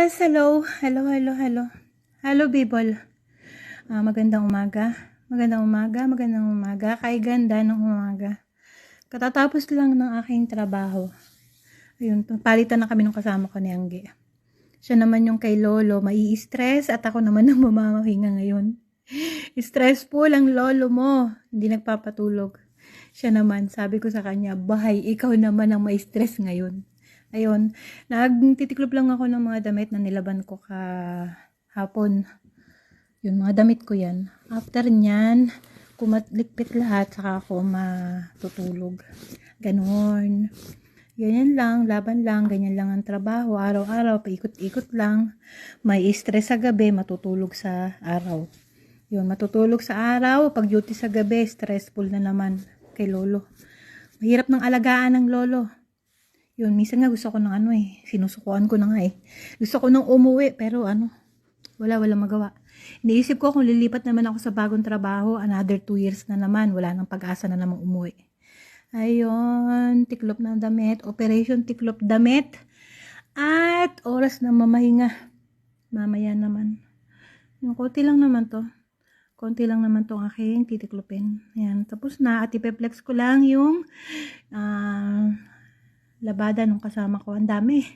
Yes, hello. Hello, people. Magandang umaga. Magandang umaga. Kay ganda ng umaga. Katatapos lang ng aking trabaho. Ayun, palitan na kami ng kasama ko ni Angge. Siya naman yung kay Lolo, mai-stress at ako naman ang mamamahinga ngayon. Stressful ang lolo mo, hindi nagpapatulog. Siya naman, sabi ko sa kanya, bahay, ikaw naman ang ma-stress ngayon. Ayun, nagtitiklop lang ako ng mga damit na nilaban ko hapon. Yun, mga damit ko yan. After nyan, kumatlikpit lahat, saka ako matutulog. Ganon. Ganyan lang, laban lang, ganyan lang ang trabaho. Araw-araw, paikot-ikot lang. May stress sa gabi, matutulog sa araw. Yun, matutulog sa araw, pag duty sa gabi, stressful na naman kay lolo. Mahirap ng alagaan ng lolo. Yun, minsan nga gusto ko ng sinusukuan ko na nga eh. Gusto ko nang umuwi, pero wala magawa. Iniisip ko kung lilipat naman ako sa bagong trabaho, another 2 years na naman, wala nang pag-asa na namang umuwi. Ayun, tiklop ng damit, operation tiklop damit, at oras na mamahinga. Mamaya naman. Yung konti lang naman tong aking titiklopin. Ayan, tapos na, at ipeplex ko lang yung labada nung kasama ko. Ang dami.